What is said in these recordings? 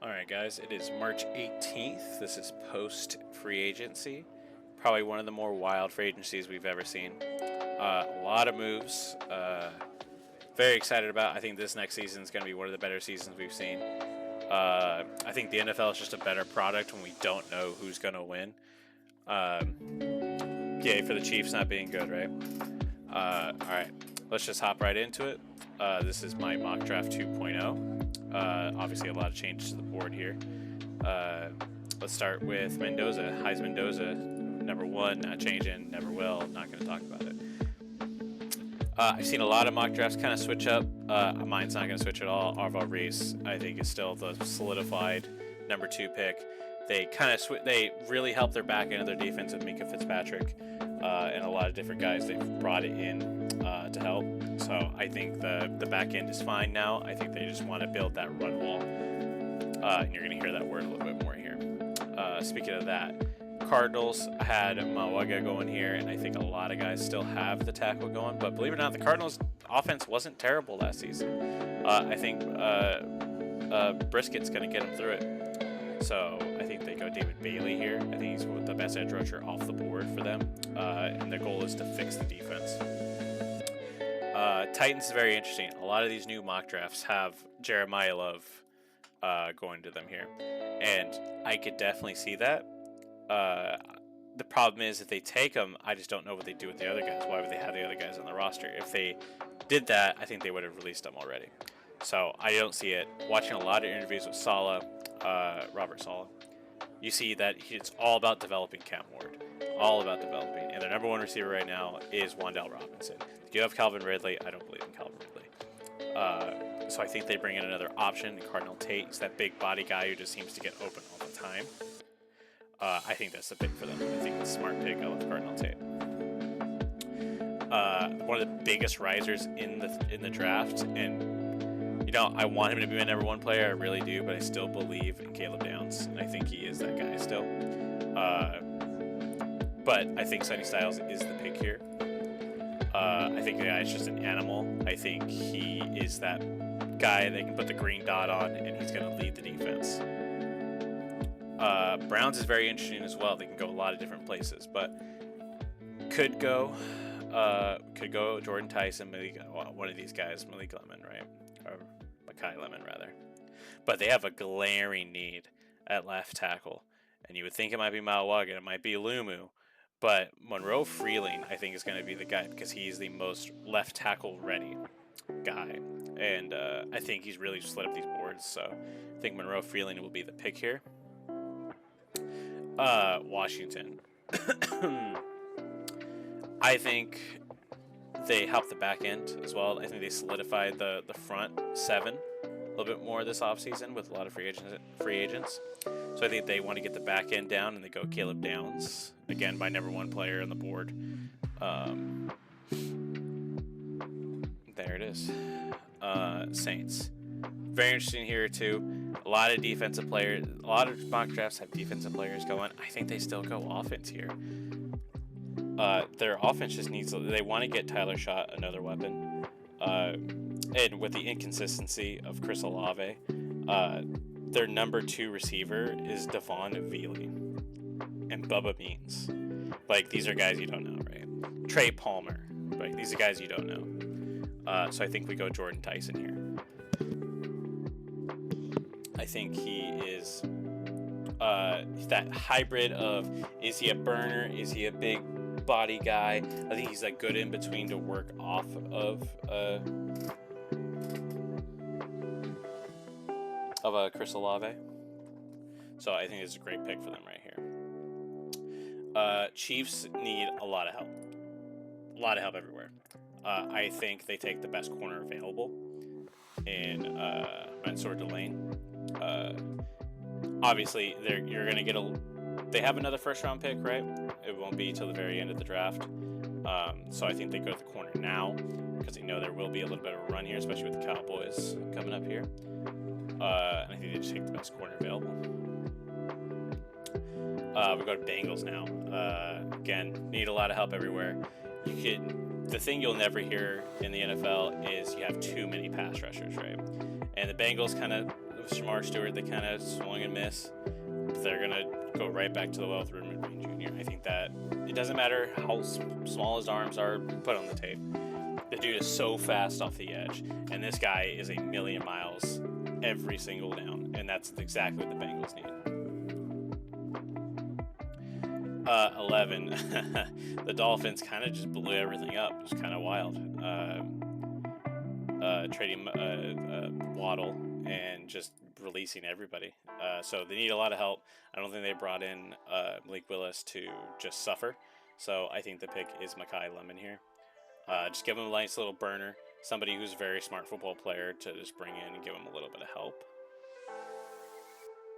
All right, guys, it is March 18th. This is post free agency. Probably one of the more wild free agencies we've ever seen. A lot of moves. Very excited about. I think this next season is going to be one of the better seasons we've seen. I think the NFL is just a better product when we don't know who's going to win. Yay for the Chiefs not being good, right? All right, let's just hop right into it. This is my mock draft 2.0. Obviously, a lot of changes to the board here. Let's start with Mendoza. Heisman Mendoza, number one, not changing, never will, not going to talk about it. I've seen a lot of mock drafts kind of switch up. Mine's not going to switch at all. Arval Reese, I think, is still the solidified number two pick. They kind of they really helped their back end of their defense with Minka Fitzpatrick and a lot of different guys they've brought it in to help. So I think the back end is fine now. I think they just want to build that run wall. And you're going to hear that word a little bit more here. Speaking of that, Cardinals had Mawaga going here, and I think a lot of guys still have the tackle going. But believe it or not, the Cardinals' offense wasn't terrible last season. I think Briskett's going to get them through it. So I think they go David Bailey here. I think he's the best edge rusher off the board for them. And their goal is to fix the defense. Titans is very interesting. A lot of these new mock drafts have Jeremiah Love going to them here. And I could definitely see that. The problem is if they take him, I just don't know what they do with the other guys. Why would they have the other guys on the roster? If they did that, I think they would have released them already. So I don't see it. Watching a lot of interviews with Saleh, Robert Saleh, you see that it's all about developing Cam Ward. All about developing. And their number one receiver right now is Wan'Dale Robinson. If you have Calvin Ridley, I don't believe in Calvin Ridley. So I think they bring in another option. Cardinal Tate is that big body guy who just seems to get open all the time. I think that's the pick for them. I think it's a smart pick. I love Cardinal Tate. One of the biggest risers in the draft, and I want him to be my number one player. I really do, but I still believe in Caleb Downs, and I think he is that guy still. But I think Sonny Styles is the pick here. I think the guy is just an animal. I think he is that guy they can put the green dot on, and he's going to lead the defense. Browns is very interesting as well. They can go a lot of different places, but could go Jordan Tyson, one of these guys, Malik Lemon, right? Or Makai Lemon, rather. But they have a glaring need at left tackle, and you would think it might be Mawaga, it might be Lumu, but Monroe Freeling, I think, is going to be the guy because he's the most left tackle ready guy, and I think he's really slid up these boards. So I think Monroe Freeling will be the pick here. Washington. I think they helped the back end as well. I think they solidified the front seven a little bit more this offseason with a lot of free agents. So I think they want to get the back end down, and they go Caleb Downs, again, my number one player on the board. There it is. Saints. Very interesting here, too. A lot of defensive players, a lot of mock drafts have defensive players going. I think they still go offense here. Their offense just needs, they want to get Tyler Schott another weapon. And with the inconsistency of Chris Olave, their number two receiver is Devon Veely and Bubba Means. Like, these are guys you don't know, right? Trey Palmer. Like, these are guys you don't know. So I think we go Jordan Tyson here. I think he is that hybrid of, is he a burner? Is he a big body guy? I think he's like good in between to work off of Chris Olave. So I think it's a great pick for them right here. Chiefs need a lot of help. A lot of help everywhere. I think they take the best corner available in Mansour Delane. Obviously, you're going to get they have another first round pick, right? It won't be till the very end of the draft. So I think they go to the corner now because they know there will be a little bit of a run here, especially with the Cowboys coming up here. And I think they just take the best corner available. We go to Bengals now. Again, need a lot of help everywhere. The thing you'll never hear in the NFL is you have too many pass rushers, right? And the Bengals kind of with Shamar Stewart, they kind of swung and miss. They're going to go right back to the well with Ruben Green Jr. I think that it doesn't matter how small his arms are put on the tape. The dude is so fast off the edge, and this guy is a million miles every single down, and that's exactly what the Bengals need. 11. The Dolphins kind of just blew everything up. It was kind of wild. Trading Waddle and just releasing everybody. So they need a lot of help. I don't think they brought in Malik Willis to just suffer. So I think the pick is Makai Lemon here. Just give him a nice little burner. Somebody who's a very smart football player to just bring in and give him a little bit of help.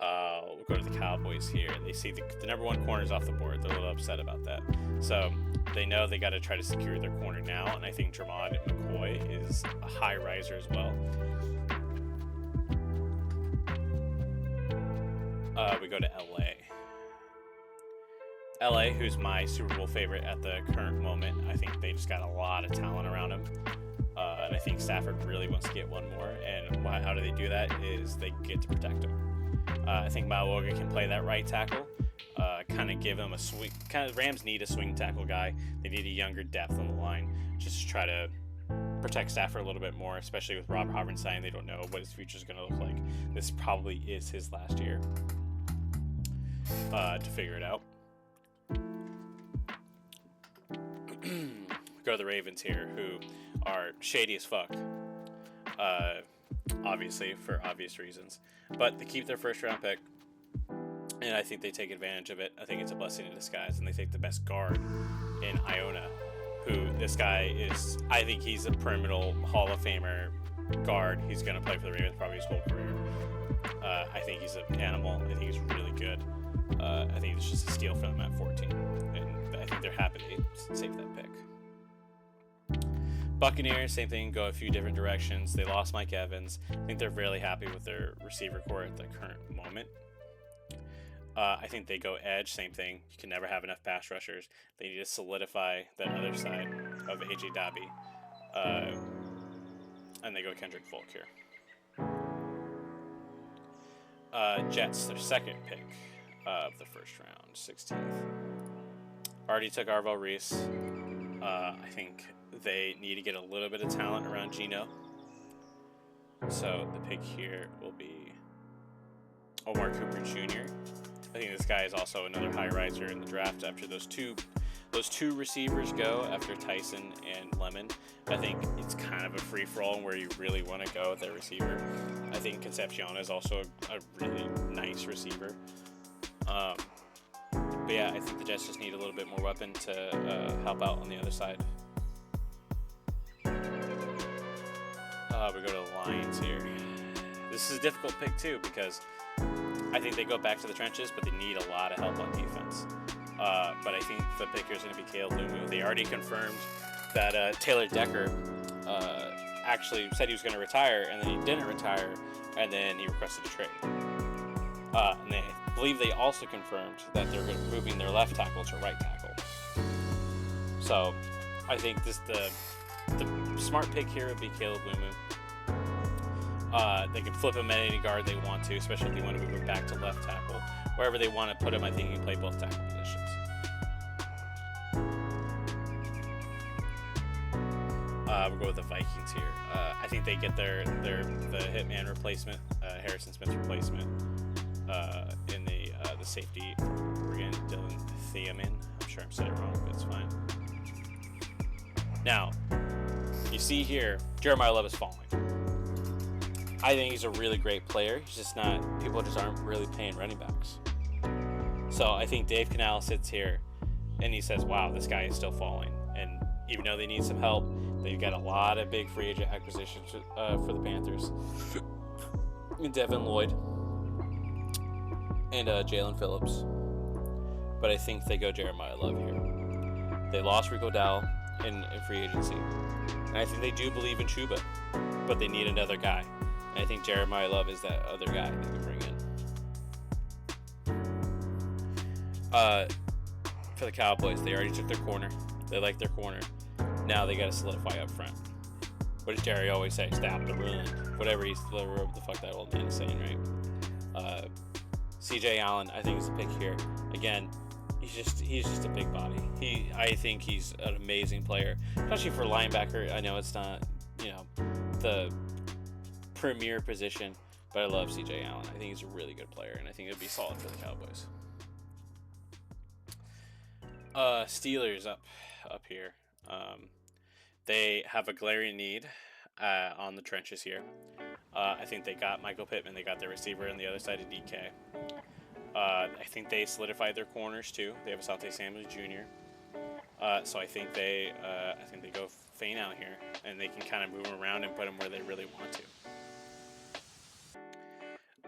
We'll go to the Cowboys here. They see the number one corner's off the board. They're a little upset about that. So they know they got to try to secure their corner now, and I think Jermod McCoy is a high riser as well. We go to LA, who's my Super Bowl favorite at the current moment. I think they just got a lot of talent around him. And I think Stafford really wants to get one more. And how do they do that is they get to protect him. I think Maluoga can play that right tackle. Kind of give him a swing. Rams need a swing tackle guy. They need a younger depth on the line just to try to protect Stafford a little bit more, especially with Rob Harvenstein. They don't know what his future is going to look like. This probably is his last year to figure it out. Go to the Ravens here, who are shady as fuck. Obviously, for obvious reasons. But they keep their first round pick, and I think they take advantage of it. I think it's a blessing in disguise, and they take the best guard in Iona, who this guy is, I think he's a perennial Hall of Famer guard. He's going to play for the Ravens probably his whole career. I think he's an animal. I think he's really good. I think it's just a steal for them at 14, and I think they're happy they saved that pick. Buccaneers, same thing, go a few different directions. They lost Mike Evans. I think they're really happy with their receiver core at the current moment. I think they go edge, same thing. You can never have enough pass rushers. They need to solidify that other side of A.J. Dobby. And they go Kendrick Folk here. Jets, their second pick of the first round, 16th. Already took Arvell Reese. I think they need to get a little bit of talent around Geno. So the pick here will be Omar Cooper Jr. I think this guy is also another high riser in the draft after those two receivers go after Tyson and Lemon. I think it's kind of a free-for-all where you really want to go with their receiver. I think Concepcion is also a really nice receiver. But yeah, I think the Jets just need a little bit more weapon to help out on the other side. We go to the Lions here. This is a difficult pick too because I think they go back to the trenches, but they need a lot of help on defense. But I think the pick here is going to be Caleb Lumu. They already confirmed that Taylor Decker actually said he was going to retire, and then he didn't retire, and then he requested a trade. And they believe they also confirmed that they're going to be moving their left tackle to right tackle. So I think the smart pick here would be Caleb Lumu. They can flip him at any guard they want to, especially if they want to move him back to left tackle. Wherever they want to put him, I think he can play both tackle positions. We'll go with the Vikings here. I think they get the Hitman replacement, Harrison Smith replacement in the safety from Oregon, Dylan Thiemann. I'm sure I'm saying it wrong, but it's fine. Now, you see here, Jeremiah Love is falling. I think he's a really great player. He's just not, people just aren't really paying running backs. So I think Dave Canal sits here and he says, wow, this guy is still falling. And even though they need some help, they've got a lot of big free agent acquisitions for the Panthers. And Devin Lloyd and Jalen Phillips. But I think they go Jeremiah Love here. They lost Rico Dowell in free agency. And I think they do believe in Chuba, but they need another guy. And I think Jeremiah Love is that other guy they can bring in. For the Cowboys, they already took their corner. They like their corner. Now they got to solidify up front. what does Jerry always say? Stop the run. Whatever the fuck that old man is saying, right? CJ Allen, I think, is the pick here. Again, he's just a big body. I think he's an amazing player, especially for linebacker. I know it's not, the premier position, but I love CJ Allen. I think he's a really good player, and I think it'd be solid for the Cowboys. Steelers up here. They have a glaring need on the trenches here. I think they got Michael Pittman. They got their receiver on the other side of DK. I think they solidified their corners too. They have Asante Samuel Jr. So I think they go Fane out here, and they can kind of move them around and put them where they really want to.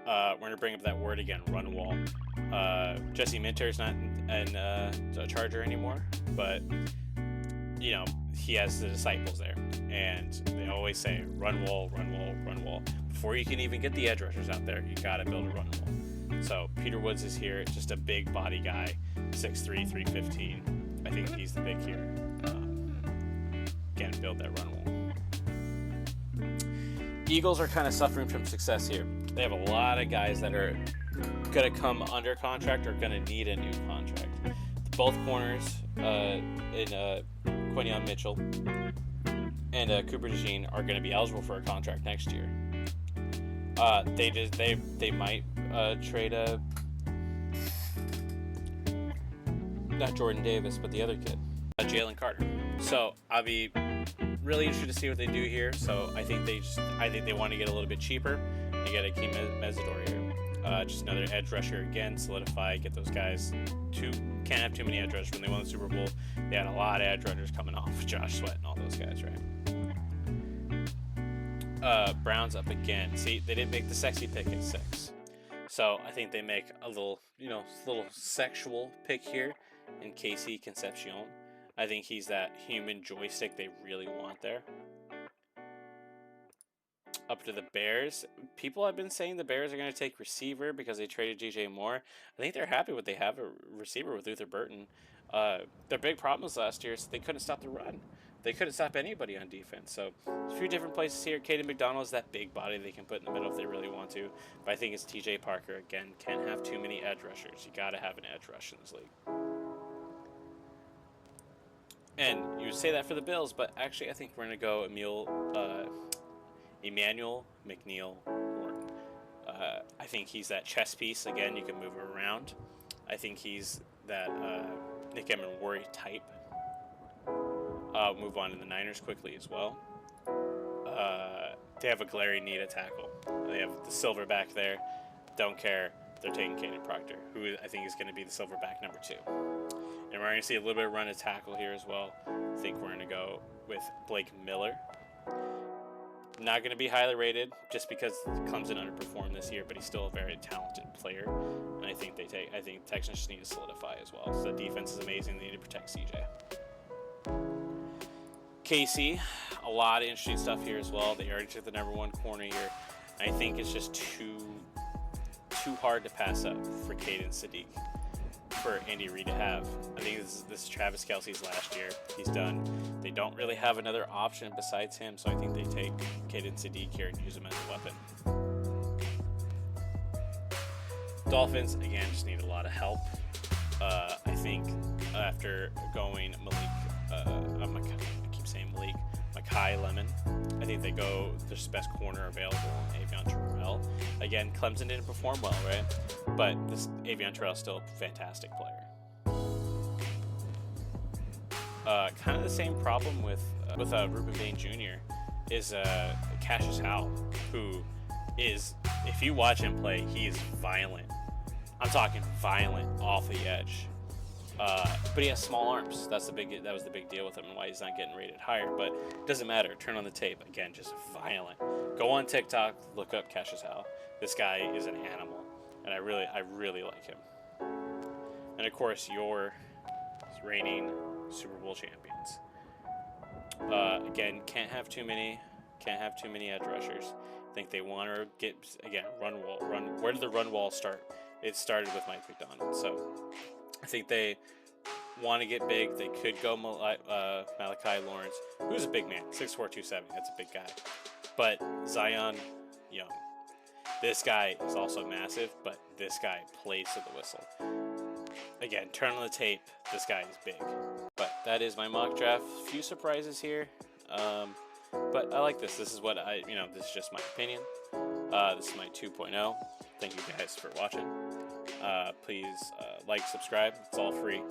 We're gonna bring up that word again, run wall. Jesse Minter's not a Charger anymore, but he has the disciples there, and they always say run wall, run wall, run wall. Before you can even get the edge rushers out there, you gotta build a run wall. So Peter Woods is here, just a big body guy, 6'3", 315. I think he's the big here. Again, build that run wall. Eagles are kind of suffering from success here. They have a lot of guys that are going to come under contract or going to need a new contract. Both corners in Quinyon Mitchell and Cooper DeJean are going to be eligible for a contract next year. They might trade not Jordan Davis, but the other kid, Jalen Carter. So I'll be really interested to see what they do here. So I think they want to get a little bit cheaper. They get Akeem Mesidor here. Just another edge rusher again, solidify, get those guys. Can't have too many edge rushers. When they won the Super Bowl, they had a lot of edge rushers coming off, Josh Sweat and all those guys, right? Browns up again. See, they didn't make the sexy pick at 6. So I think they make a little sexual pick here in Casey Concepcion. I think he's that human joystick they really want there. Up to the Bears. People have been saying the Bears are going to take receiver because they traded DJ Moore. I think they're happy with they have a receiver with Luther Burton. Their big problem was last year is they couldn't stop the run. They couldn't stop anybody on defense. So a few different places here. Caden McDonald is that big body they can put in the middle if they really want to. But I think it's TJ Parker. Again, can't have too many edge rushers. You got to have an edge rush in this league. And you would say that for the Bills, but actually I think we're going to go Emmanuel McNeil Morton. I think he's that chess piece. Again, you can move him around. I think he's that Nick Emenworry type. Move on to the Niners quickly as well. They have a glaring need at tackle. They have the silverback there. Don't care. They're taking Caden Proctor, who I think is going to be the silverback number 2. And we're going to see a little bit of run at tackle here as well. I think we're going to go with Blake Miller. Not going to be highly rated just because Clemson underperformed this year, but he's still a very talented player. And I think Texans just need to solidify as well. So the defense is amazing. They need to protect CJ. KC, a lot of interesting stuff here as well. They already took the number 1 corner here. I think it's just too hard to pass up for Caden Sadiq, for Andy Reid to have. I think this is Travis Kelce's last year. He's done. They don't really have another option besides him, so I think they take Caden Sadiq here and use him as a weapon. Dolphins, again, just need a lot of help. I think after going Makai Lemon, I think they go their best corner available, Avion Terrell. Again, Clemson didn't perform well, right? But this Avion Terrell is still a fantastic player. Kind of the same problem with Ruben Bain Jr. is Cassius Howell, who is, if you watch him play, he is violent. I'm talking violent off the edge. But he has small arms. That was the big deal with him and why he's not getting rated higher. But it doesn't matter. Turn on the tape. Again, just violent. Go on TikTok, look up Cassius Howell. This guy is an animal, and I really like him. And of course, your reigning Super Bowl champions. Again, can't have too many edge rushers. I think they want to get, again, run wall. Where did the run wall start? It started with Mike McDonald. So I think they want to get big, they could go Malachi Lawrence, who's a big man, 6'4", 270. That's a big guy. But Zion Young, this guy is also massive, but this guy plays to the whistle. Again, turn on the tape, this guy is big. But that is my mock draft. Few surprises here, but I like this. This is what this is just my opinion. This is my 2.0. Thank you guys for watching. Please like, subscribe. It's all free.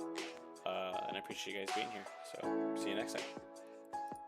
And I appreciate you guys being here. So see you next time.